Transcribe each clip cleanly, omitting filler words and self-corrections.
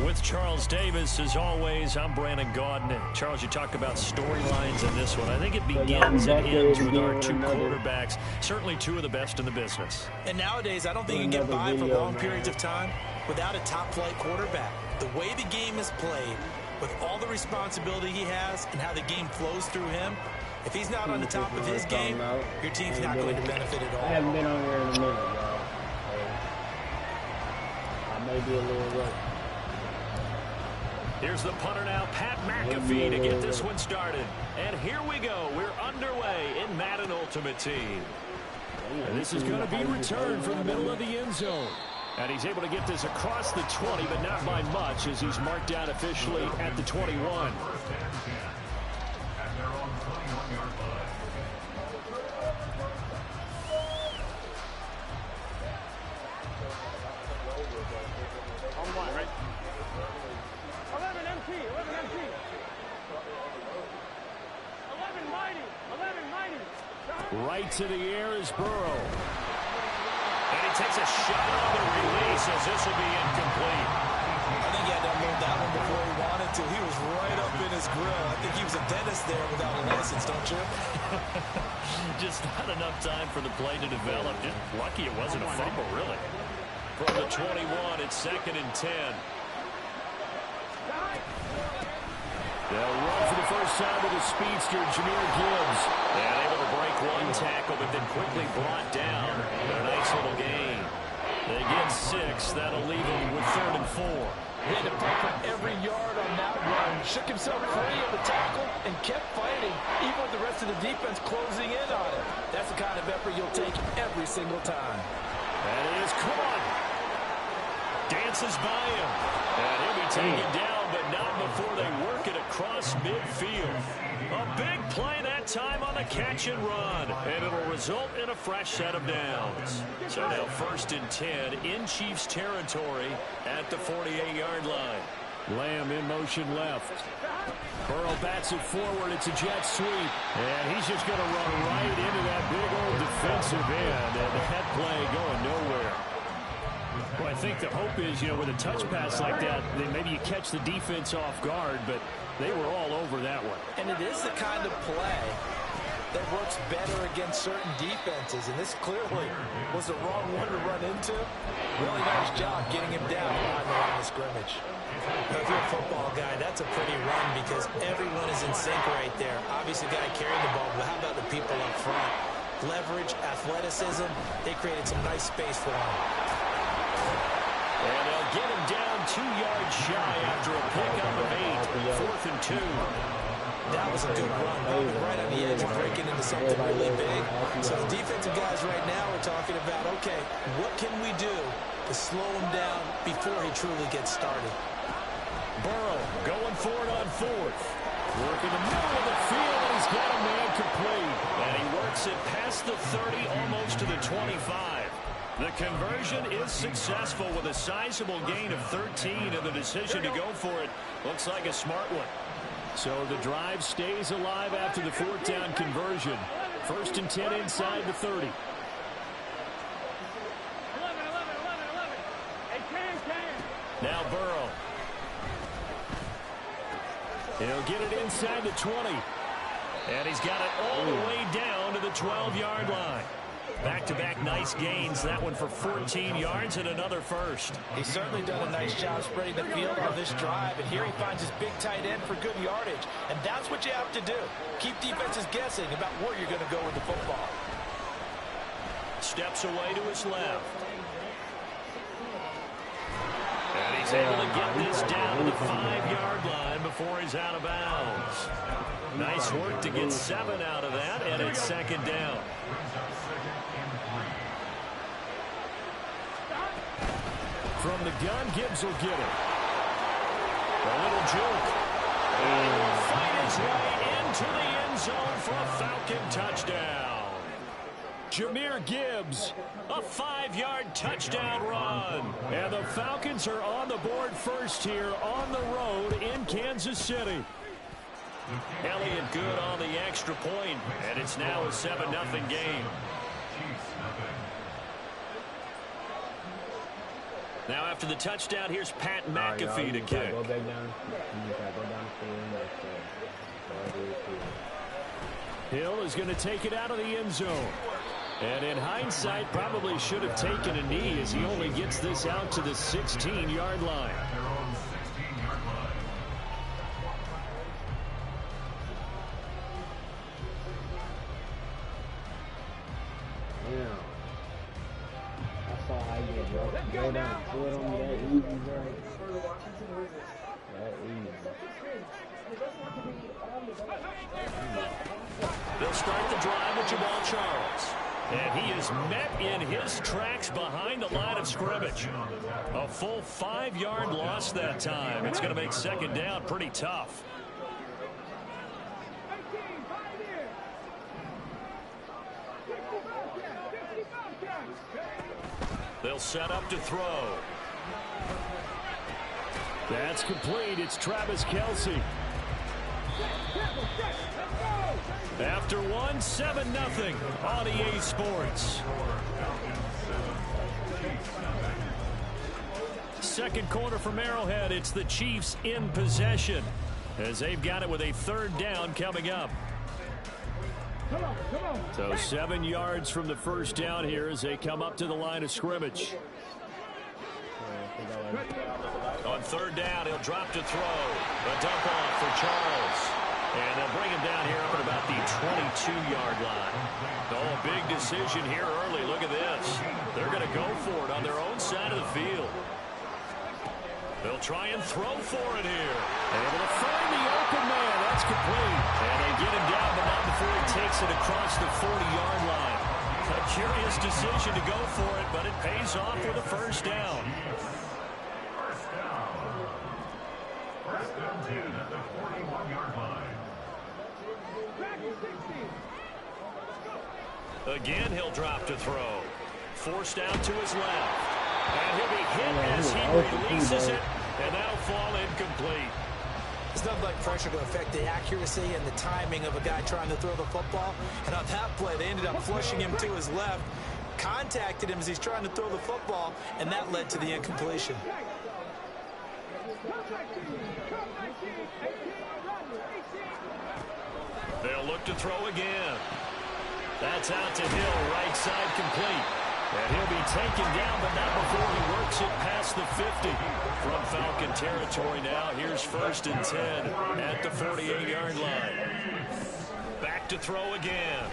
With Charles Davis, as always, I'm Brandon Gaudin. Charles, you talk about storylines in this one. I think it begins and ends with our two quarterbacks, certainly two of the best in the business. And nowadays, I don't think you can get by for long periods of time without a top-flight quarterback. The way the game is played, with all the responsibility he has and how the game flows through him, if he's not on the top of his game, your team's not going to benefit at all. I haven't been on here in a minute, y'all. I may be a little rough. Here's the punter now, Pat McAfee, to get this one started. And here we go. We're underway in Madden Ultimate Team. And this is going to be returned from the middle of the end zone. And he's able to get this across the 20, but not by much, as he's marked down officially at the 21. Right to the air is Burrow. And he takes a shot on the release as this will be incomplete. I think he had to unload that one before he wanted to. He was right up in his grill. I think he was a dentist there without a license, don't you? Just not enough time for the play to develop. Just lucky it wasn't a fumble, really. From the 21, it's 2nd and 10. They'll run for the first time with the speedster, Jahmyr Gibbs. And able to break one tackle, but then quickly brought down. But a nice little gain. They get 6. That'll leave them with 3rd and 4. He had to break up every yard on that run. Shook himself free of the tackle and kept fighting, even with the rest of the defense closing in on him. That's the kind of effort you'll take every single time. That is caught. Dances by him. And he'll be taken down, but not before they work it across midfield. A big play that time on the catch and run. And it'll result in a fresh set of downs. So now 1st and 10 in Chiefs territory at the 48-yard line. Lamb in motion left. Burrow bats it forward. It's a jet sweep. And he's just going to run right into that big old defensive end. And that play going nowhere. Well, I think the hope is, with a touch pass like that, then maybe you catch the defense off guard, but they were all over that one. And it is the kind of play that works better against certain defenses, and this clearly was the wrong one to run into. Really nice job getting him down behind the line of scrimmage. Now, if you're a football guy, that's a pretty run because everyone is in sync right there. Obviously, the guy carrying the ball, but how about the people up front? Leverage, athleticism, they created some nice space for him. And they'll get him down 2 yards shy after a pickup of 8. 4th and 2. That was a good run. Probably right on the edge of breaking into something really big. So the defensive guys right now are talking about, okay, what can we do to slow him down before he truly gets started? Burrow going for it on 4th. Working the middle of the field, and he's got a man complete. And he works it past the 30, almost to the 25. The conversion is successful with a sizable gain of 13, and the decision to go for it looks like a smart one. So the drive stays alive after the 4th down conversion. 1st and 10 inside the 30. Now Burrow. He'll get it inside the 20. And he's got it all the way down to the 12-yard line. Back-to-back nice gains. That one for 14 yards and another first. He's certainly done a nice job spreading the field on this drive. And here he finds his big tight end for good yardage. And that's what you have to do. Keep defenses guessing about where you're going to go with the football. Steps away to his left. And he's able to get this down to the 5-yard line before he's out of bounds. Nice work to get 7 out of that, and it's 2nd down. From the gun, Gibbs will get it. A little juke. And he'll fight his way into the end zone for a Falcon touchdown. Jahmyr Gibbs, a 5-yard touchdown run. And the Falcons are on the board first here on the road in Kansas City. Elliott good on the extra point, and it's now a 7-0 game. Now after the touchdown, here's Pat McAfee to kick. Go back down. Go down the Hill is going to take it out of the end zone. And in hindsight, probably should have taken a knee as he only gets this out to the 16-yard line. Yeah. I saw how you go down, put on that easy, right? That easy. They'll start the drive with Jamal Charles. And he is met in his tracks behind the line of scrimmage. A full 5-yard loss that time. It's going to make second down pretty tough. They'll set up to throw. That's complete. It's Travis Kelce. After one, 7-0 on EA Sports. Second quarter from Arrowhead. It's the Chiefs in possession as they've got it with a third down coming up. So 7 yards from the first down here as they come up to the line of scrimmage. On third down, he'll drop to throw. A dump off for Charles. And they'll bring him down here up at about the 22-yard line. Oh, a big decision here early. Look at this. They're going to go for it on their own side of the field. They'll try and throw for it here. Able to find the open man. That's complete. And they get him down, but not before he takes it across the 40-yard line. A curious decision to go for it, but it pays off with a first down. First down 10 at the 41-yard line. Again, he'll drop to throw. Forced out to his left. And he'll be hit as he releases it, and that'll fall incomplete. It's nothing like pressure to affect the accuracy and the timing of a guy trying to throw the football. And on that play, they ended up flushing him to his left, contacted him as he's trying to throw the football, and that led to the incompletion. They'll look to throw again. That's out to Hill, right side complete. And he'll be taken down, but not before he works it past the 50. From Falcon territory now, here's 1st and 10 at the 48-yard line. Back to throw again.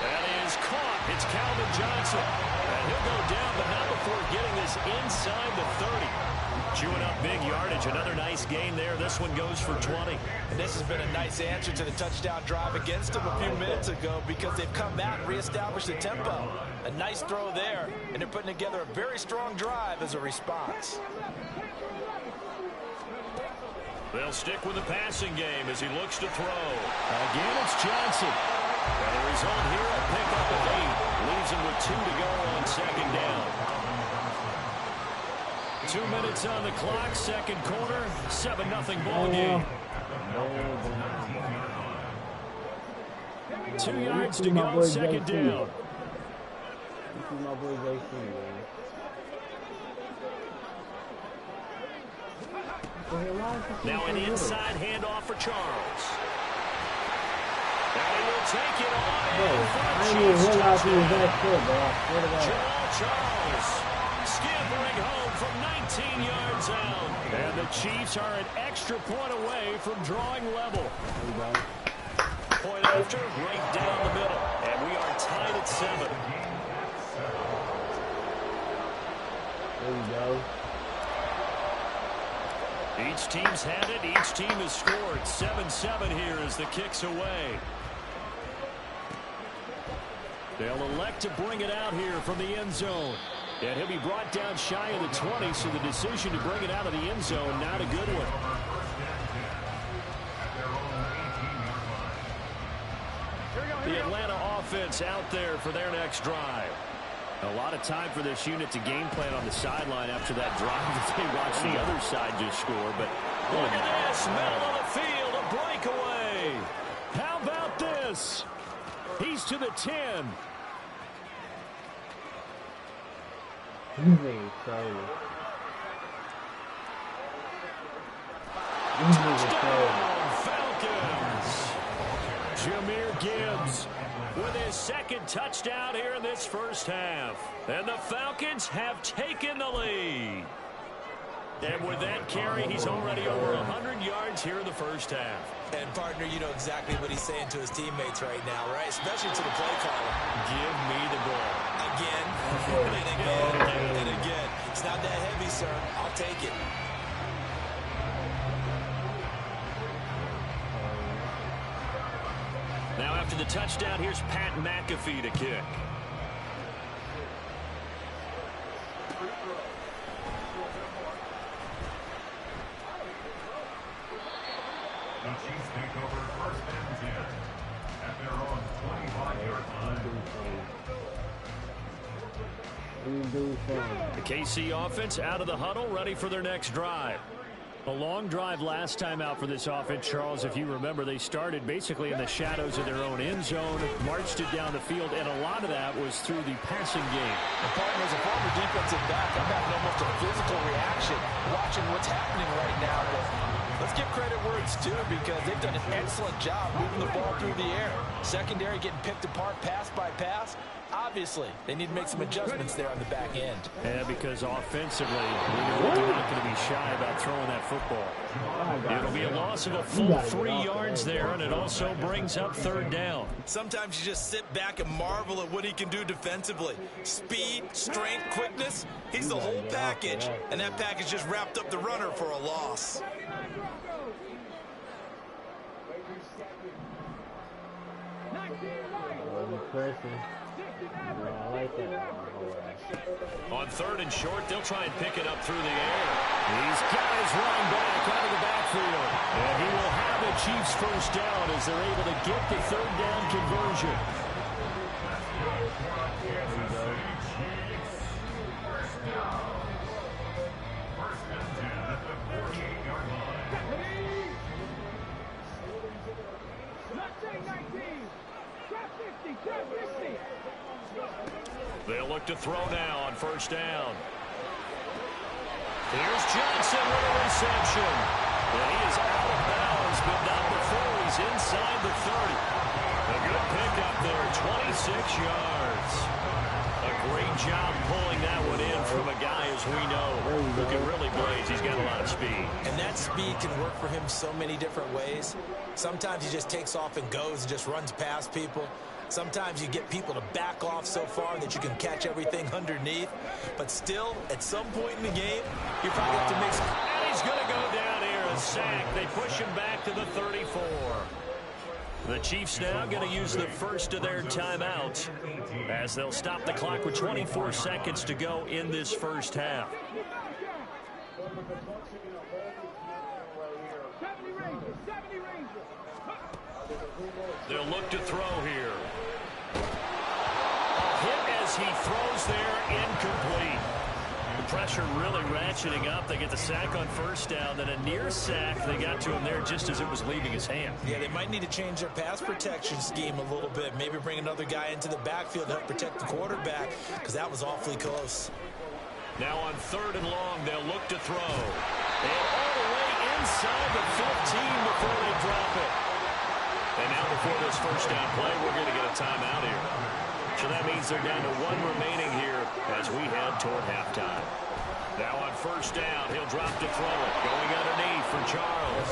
That is caught. It's Calvin Johnson. And he'll go down, but not before getting this inside the 30. Chewing up big yardage. Another nice gain there. This one goes for 20. And this has been a nice answer to the touchdown drive against them a few minutes ago because they've come out and reestablished the tempo. A nice throw there, and they're putting together a very strong drive as a response. They'll stick with the passing game as he looks to throw. Again, it's Johnson. And the result here, a pickup of 8. Leaves him with 2 to go on second down. 2 minutes on the clock, second quarter, 7-0 ball game. 2 yards to go, second down. This is my boy JC, man. Now an inside handoff for Charles. And he will take it on. Jamal Charles scampering home from 19 yards out. And the Chiefs are an extra point away from drawing level. Point after, right down the middle. And we are tied at 7. There you go. Each team's had it. Each team has scored. 7-7 here as the kick's away. They'll elect to bring it out here from the end zone. And he'll be brought down shy of the 20, so the decision to bring it out of the end zone, not a good one. The Atlanta offense out there for their next drive. A lot of time for this unit to game plan on the sideline after that drive that they watched the other side just score. But look at this, middle of the field, a breakaway. How about this? He's to the 10. These niggas crazy. These niggas crazy. Falcons. Jahmyr Gibbs with his second touchdown here in this first half. And the Falcons have taken the lead. And with that carry, he's already over 100 yards here in the first half. And, partner, you know exactly what he's saying to his teammates right now, right? Especially to the play caller. Give me the ball. Again, and again, and again. It's not that heavy, sir. I'll take it. Now after the touchdown, here's Pat McAfee to kick. The Chiefs take over first and 10 at their own 25-yard line. The KC offense out of the huddle, ready for their next drive. A long drive last time out for this offense, Charles. If you remember, they started basically in the shadows of their own end zone, marched it down the field, and a lot of that was through the passing game. And, partner, as a former defensive back, I'm having almost a physical reaction watching what's happening right now. But let's give credit where it's due, because they've done an excellent job moving the ball through the air. Secondary getting picked apart pass by pass. Obviously, they need to make some adjustments there on the back end. Yeah, because offensively, we know they're not going to be shy about throwing that football. It'll be a loss of a full 3 yards there, and it also brings up third down. Sometimes you just sit back and marvel at what he can do defensively. Speed, strength, quickness, he's the whole package. And that package just wrapped up the runner for a loss. On third and short, they'll try and pick it up through the air. He's got his running back out of the backfield. And he will have the Chiefs first down as they're able to get the third down conversion. They'll look to throw now on first down. Here's Johnson with a reception. And he is out of bounds, but not before he's inside the 30. A good pickup there, 26 yards. A great job pulling that one in from a guy, as we know, who can really blaze. He's got a lot of speed. And that speed can work for him so many different ways. Sometimes he just takes off and goes and just runs past people. Sometimes you get people to back off so far that you can catch everything underneath. But still, at some point in the game, you probably have to make some... And he's going to go down here, a sack. They push him back to the 34. The Chiefs now going to use the first of their timeouts as they'll stop the clock with 24 seconds to go in this first half. They'll look to throw here. A hit as he throws there, incomplete. The pressure really ratcheting up. They get the sack on first down, then a near sack. They got to him there just as it was leaving his hand. Yeah, they might need to change their pass protection scheme a little bit. Maybe bring another guy into the backfield to help protect the quarterback, because that was awfully close. Now on third and long, they'll look to throw. And all the way inside the 15 before they drop it. And now before this first down play, we're going to get a timeout here. So that means they're down to one remaining here as we head toward halftime. Now on first down, he'll drop to throw it. Going underneath for Charles.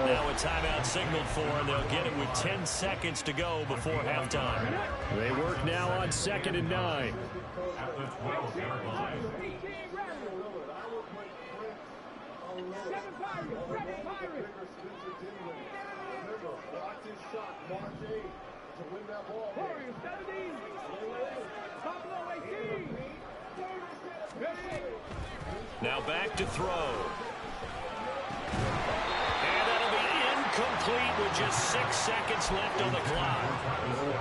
Now a timeout signaled for, and they'll get it with 10 seconds to go before halftime. They work now on 2nd and 9. At the 12-yard line. Now back to throw. And that'll be incomplete with just 6 seconds left on the clock.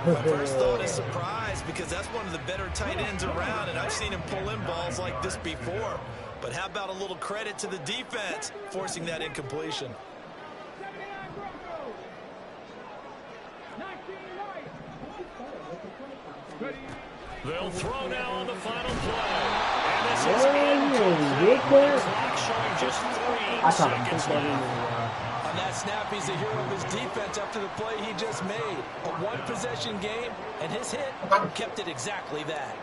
My first thought is surprise, because that's one of the better tight ends around, and I've seen him pull in balls like this before. But how about a little credit to the defense forcing that incompletion? They'll throw now on the final play. And this is incomplete. The clock showing just 3 seconds left. On that snap, he's a hero of his defense after the play he just made. A one-possession game, and his hit kept it exactly that.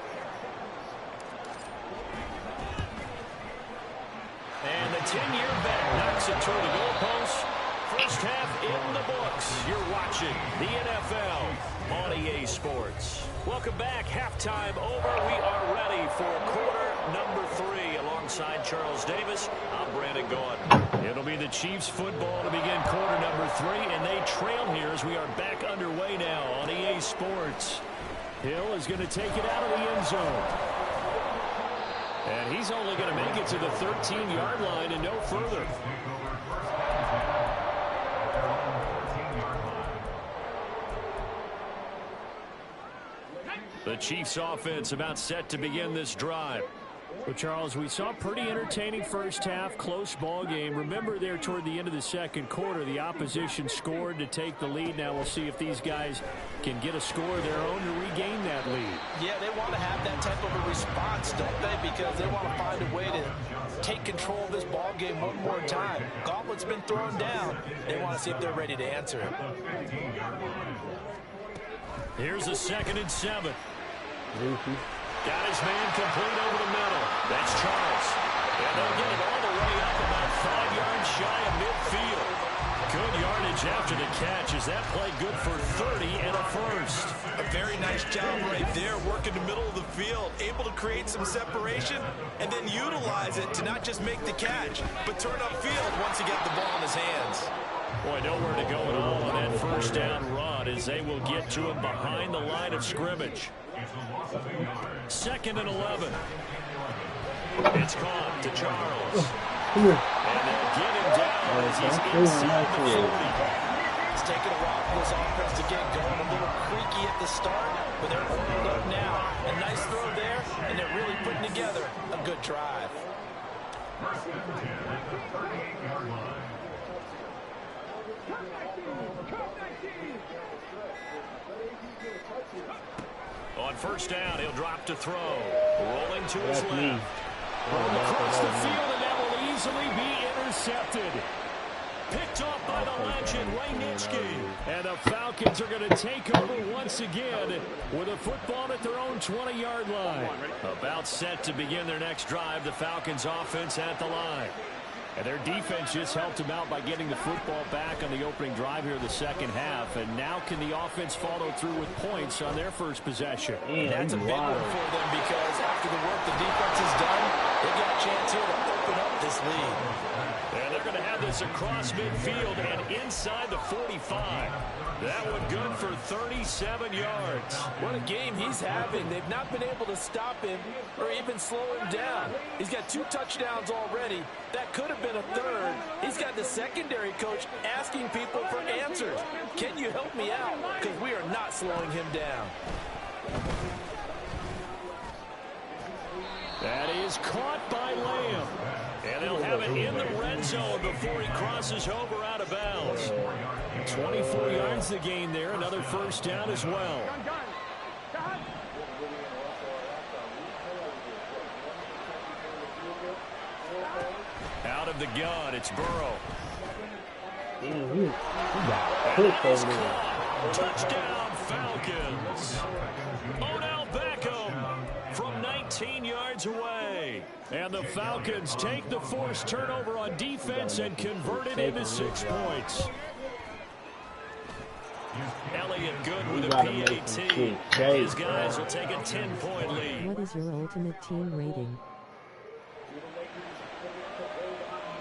And the 10-year vet knocks it toward the goalpost. First half in the books. You're watching the NFL on EA Sports. Welcome back. Halftime over. We are ready for quarter number 3. Alongside Charles Davis, I'm Brandon Gaudin. It'll be the Chiefs football to begin quarter number 3, and they trail here as we are back underway now on EA Sports. Hill is going to take it out of the end zone. And he's only going to make it to the 13-yard line and no further. The Chiefs offense about set to begin this drive. Well, Charles, we saw a pretty entertaining first half, close ball game. Remember there toward the end of the second quarter, the opposition scored to take the lead. Now we'll see if these guys can get a score of their own to regain that lead. Yeah, they want to have that type of a response, don't they? Because they want to find a way to take control of this ball game one more time. Gauntlet's been thrown down. They want to see if they're ready to answer it. Here's a 2nd and 7. Got his man complete over the middle. That's Charles. And they'll get it all the way up about 5 yards shy of midfield. Good yardage after the catch. Is that play good for 30 and a first? A very nice job right there, working the middle of the field, able to create some separation and then utilize it to not just make the catch, but turn upfield once he got the ball in his hands. Boy, nowhere to go at all on that first down run as they will get to him behind the line of scrimmage. 2nd and 11. It's caught to Charles. And they'll get him down as he's inside the 40. It's taken a while for this offense to get going. A little creaky at the start, but they're oiled up now. A nice throw there, and they're really putting together a good drive. On first down, he'll drop to throw. Rolling to his left. Across the field, and that will easily be intercepted. Picked off by the legend, Ray Nitschke. And the Falcons are going to take over once again with a football at their own 20-yard line. About set to begin their next drive, the Falcons offense at the line. And their defense just helped them out by getting the football back on the opening drive here in the second half. And now can the offense follow through with points on their first possession? That's a big one for them because after the work the defense has done, they've got a chance here to open up this lead. And they're going to have this across midfield and inside the 45. That one good for 37 yards. What a game he's having. They've not been able to stop him or even slow him down. He's got 2 touchdowns already. That could have been a 3rd. He's got the secondary coach asking people for answers. Can you help me out? Because we are not slowing him down. That is caught by Lamb. And they'll have it in the red zone before he crosses over out of bounds. 24 yards to gain there. Another first down as well. Out of the gun, it's Burrow. Touchdown, Falcons. Odell Beckham from 19 yards away. And the Falcons take the forced turnover on defense and convert it into 6 points. Elliott good with a PAT. These guys will take a 10-point lead. What is your ultimate team rating?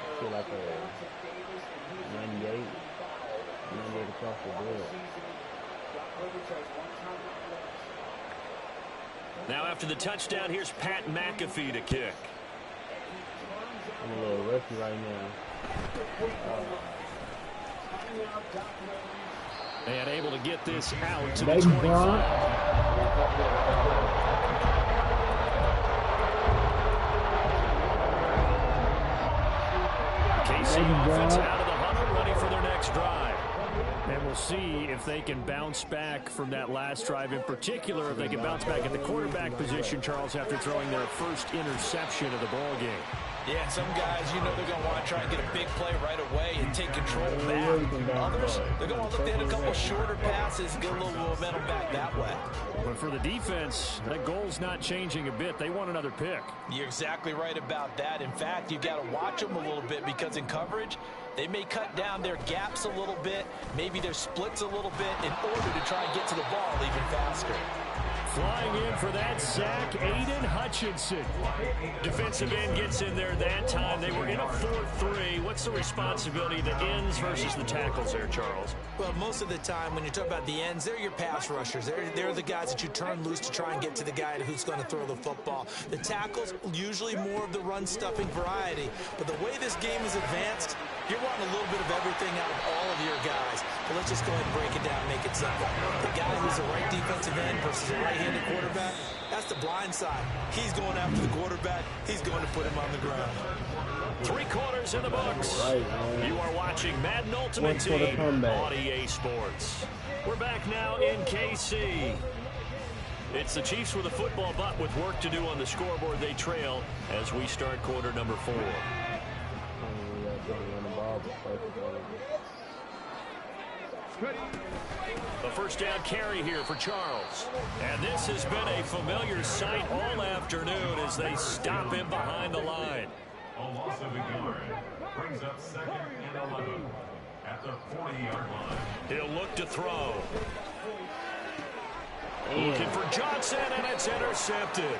I feel like a 98 across the board. Now after the touchdown, here's Pat McAfee to kick. I'm a little rusty right now. And able to get this out to the 25. KC offense out of the huddle, ready for their next drive. And we'll see if they can bounce back from that last drive, in particular, if they can bounce back at the quarterback position, Charles, after throwing their first interception of the ball game. Yeah, and some guys, you know, they're going to want to try and get a big play right away and take control back. Others, they're going to look to hit a couple shorter passes and get a little momentum back that way. But for the defense, that goal's not changing a bit. They want another pick. You're exactly right about that. In fact, you've got to watch them a little bit because in coverage, they may cut down their gaps a little bit, maybe their splits a little bit in order to try and get to the ball even faster. Flying in for that sack, Aiden Hutchinson. Defensive end gets in there that time. They were in a 4-3. What's the responsibility of the ends versus the tackles there, Charles? Well, most of the time when you talk about the ends, they're your pass rushers. They're the guys that you turn loose to try and get to the guy who's going to throw the football. The tackles, usually more of the run-stuffing variety. But the way this game is advanced, you're wanting a little bit of everything out of all of your guys. But let's just go ahead and break it down and make it simple. The guy who's the right defensive end versus a right-handed quarterback, that's the blind side. He's going after the quarterback. He's going to put him on the ground. 3 quarters in the books. You are watching Madden Ultimate Team on EA Sports. We're back now in KC. It's the Chiefs with a football, but with work to do on the scoreboard, they trail as we start quarter number 4. A first down carry here for Charles. And this has been a familiar sight all afternoon as they stop him behind the line. A loss of a yard brings up 2nd and 11 at the 40-yard line. He'll look to throw. Looking for Johnson, and it's intercepted.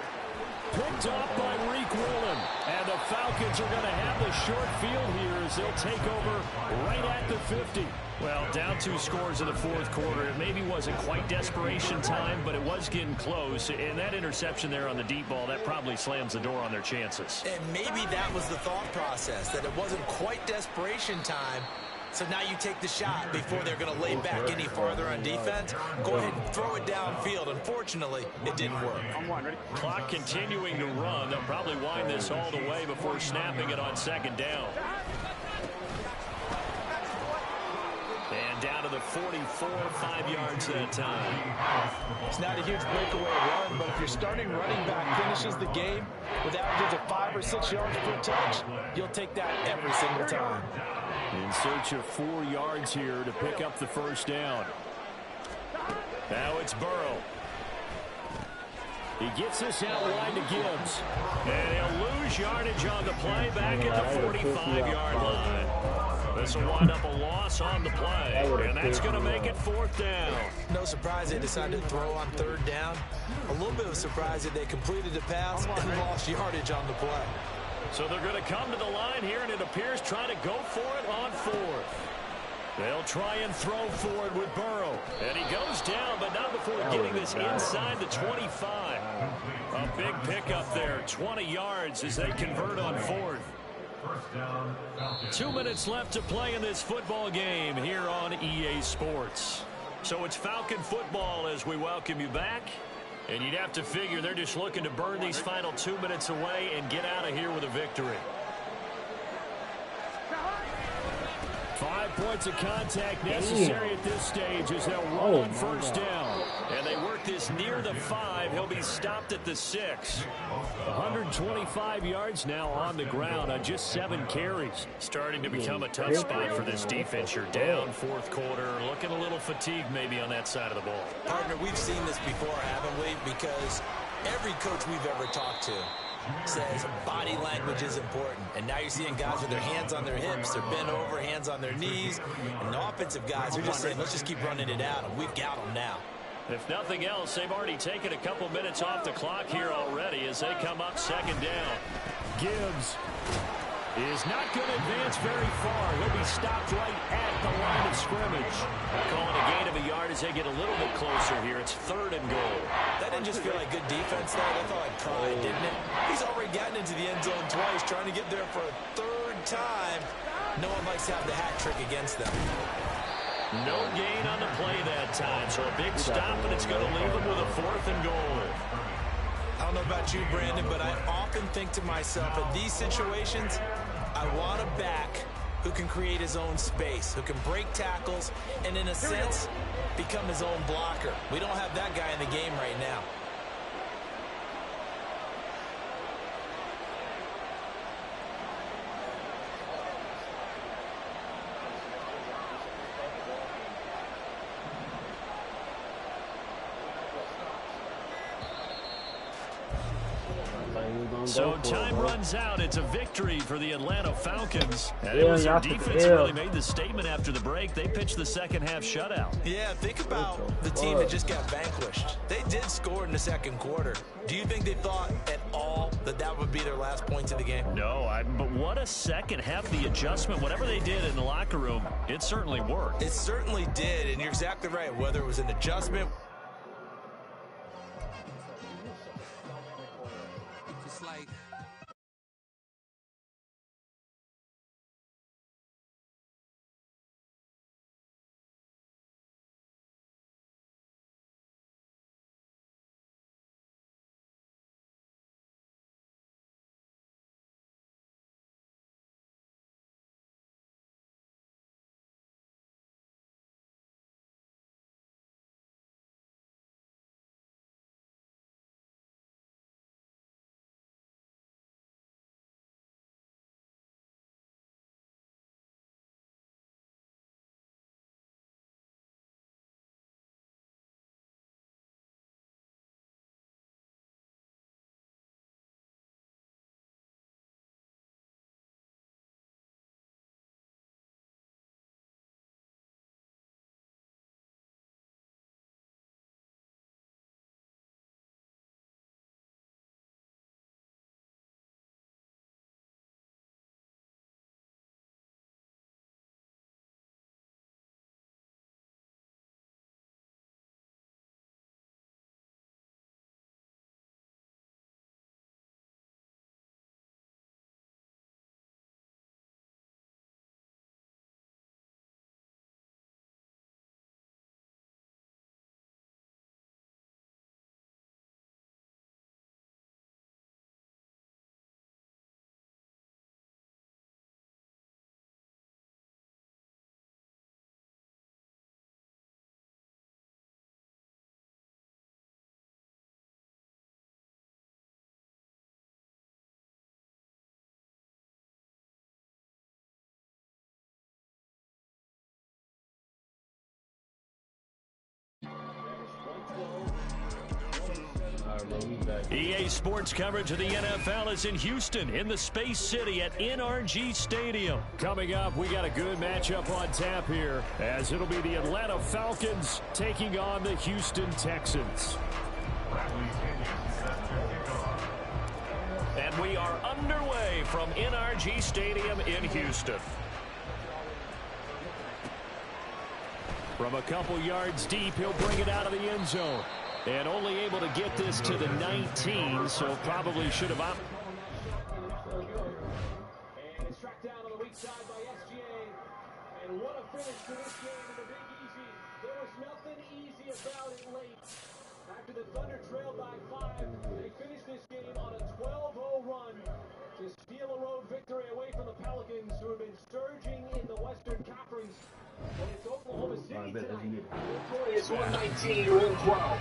Picked off by Reek Woolen. And the Falcons are going to have the short field here as they'll take over right at the 50. Well, down 2 scores in the 4th quarter. It maybe wasn't quite desperation time, but it was getting close. And that interception there on the deep ball, that probably slams the door on their chances. And maybe that was the thought process, that it wasn't quite desperation time. So now you take the shot before they're going to lay back any farther on defense. Go ahead and throw it downfield. Unfortunately, it didn't work. Clock continuing to run. They'll probably wind this all the way before snapping it on 2nd down. And down to the 44, 5 yards that time. It's not a huge breakaway run, but if your starting running back finishes the game with averages of 5 or 6 yards per touch, you'll take that every single time. In search of 4 yards here to pick up the first down. Now it's Burrow. He gets this out wide to Gibbs. And he'll lose yardage on the play back at the 45-yard line. This will wind up a loss on the play, and that's going to make it 4th down. No surprise they decided to throw on 3rd down. A little bit of a surprise that they completed the pass and lost yardage on the play. So they're going to come to the line here, and it appears trying to go for it on 4th. They'll try and throw forward with Burrow. And he goes down, but not before getting this inside the 25. A big pickup there, 20 yards as they convert on 4th. 2 minutes left to play in this football game here on EA Sports. So it's Falcon football as we welcome you back. And you'd have to figure they're just looking to burn these final 2 minutes away and get out of here with a victory. 5 points of contact necessary at this stage as they'll run on first down. And they work this near the 5. He'll be stopped at the 6. 125 yards now on the ground on just 7 carries. Starting to become a tough spot for this defense. You're down 4th quarter. Looking a little fatigued maybe on that side of the ball. Partner, we've seen this before, haven't we? Because every coach we've ever talked to says body language is important. And now you're seeing guys with their hands on their hips, they're bent over, hands on their knees. And the offensive guys are just saying, let's just keep running it out, and we've got them now. If nothing else, they've already taken a couple minutes off the clock here already as they come up 2nd down. Gibbs is not going to advance very far. He'll be stopped right at the line of scrimmage. Calling a gain of a yard as they get a little bit closer here. It's 3rd and goal. That didn't just feel like good defense, though. That felt like pride, didn't it? He's already gotten into the end zone twice, trying to get there for a 3rd time. No one likes to have the hat trick against them. No gain on the play that time, so a big stop, and it's going to leave them with a 4th and goal. I don't know about you, Brandon, but I often think to myself, in these situations, I want a back who can create his own space, who can break tackles, and in a sense, become his own blocker. We don't have that guy in the game right now. So time runs out. It's a victory for the Atlanta Falcons. And it was their defense that really made the statement after the break. They pitched the second half shutout. Yeah, think about the team that just got vanquished. They did score in the second quarter. Do you think they thought at all that that would be their last points of the game? No, but what a second half. The adjustment, whatever they did in the locker room, it certainly worked. It certainly did, and you're exactly right. Whether it was an adjustment. EA Sports coverage of the NFL is in Houston in the Space City at NRG Stadium. Coming up, we got a good matchup on tap here, as it'll be the Atlanta Falcons taking on the Houston Texans. And we are underway from NRG Stadium in Houston. From a couple yards deep, he'll bring it out of the end zone. And only able to get this to the 19, so probably should have opted. And it's tracked down on the weak side by SGA. And what a finish to this game in the Big Easy. There was nothing easy about it late. After the Thunder trailed by 5, they finished this game on a 12-0 run to steal a road victory away from the Pelicans, who have been surging in the Western Conference. And it's Oklahoma City tonight. Victorious 119-112.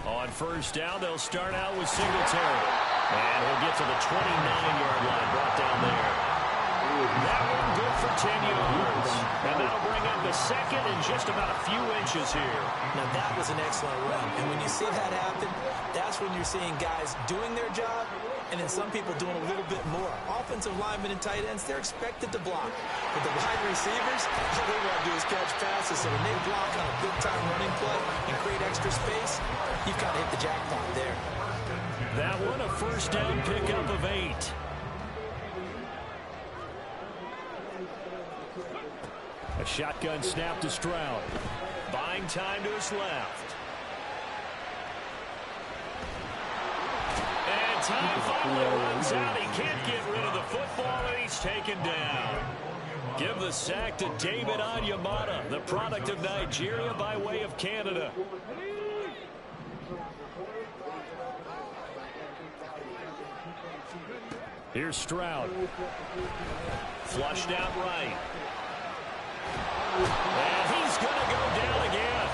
On first down, they'll start out with Singletary. And he'll get to the 29-yard line, brought down there. That one good for 10 yards. And that'll bring up the second in just about a few inches here. Now, that was an excellent run. And when you see that happen, that's when you're seeing guys doing their job and then some people doing a little bit more. Offensive linemen and tight ends, they're expected to block. But the wide receivers, all they want to do is catch passes. So when they block on a big-time running play and create extra space, you've got to hit the jackpot there. That one, a first down pickup of 8. A shotgun snap to Stroud. Buying time to his left. time finally runs out. He can't get rid of the football, and he's taken down. Give the sack to David Onyemata, the product of Nigeria by way of Canada. Here's Stroud. Flushed out right. And he's going to go down again.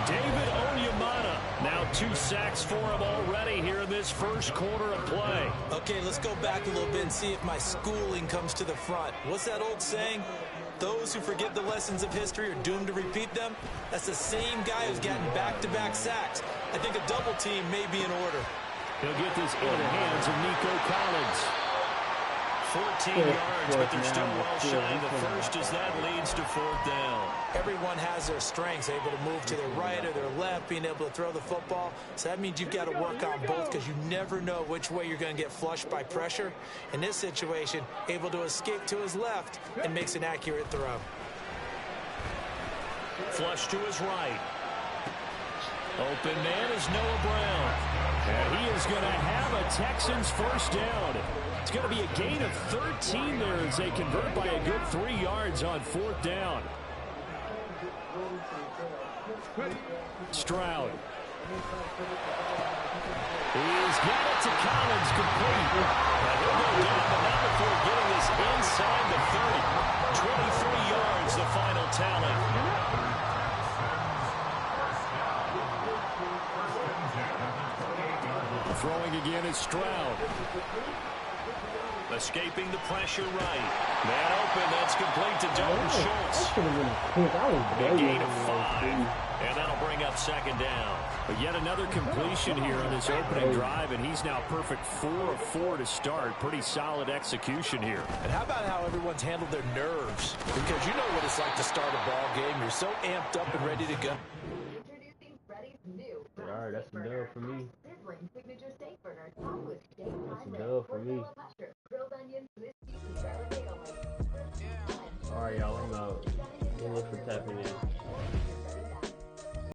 David Onyemata. Now 2 sacks for him already here in this first quarter of play. Okay, let's go back a little bit and see if my schooling comes to the front. What's that old saying? Those who forget the lessons of history are doomed to repeat them. That's the same guy who's gotten back-to-back sacks. I think a double team may be in order. He'll get this into the hands of Nico Collins. 14 yards, but they're still well shy of the first as that leads to 4th down. Everyone has their strengths, able to move to their right or their left, being able to throw the football. So that means you've got to work on both because you never know which way you're going to get flushed by pressure. In this situation, able to escape to his left and makes an accurate throw. Flush to his right. Open man is Noah Brown. And he is going to have a Texans first down. It's going to be a gain of 13 there as they convert by a good 3 yards on 4th down. Stroud. He's got it to Collins, complete. And he'll go down, but not before getting this inside the 30. 23 yards, the final tally. Throwing again is Stroud. Escaping the pressure right. Man open, that's complete to Dalton Schultz. A gain of 5, and that'll bring up 2nd down. But yet another completion here on this opening drive, and he's now perfect 4 of 4 to start. Pretty solid execution here. And how about how everyone's handled their nerves? Because you know what it's like to start a ball game. You're so amped up and ready to go. Alright, that's a dub for me. That's a dub for me. Alright, y'all, I'm out. Good luck for tapping in.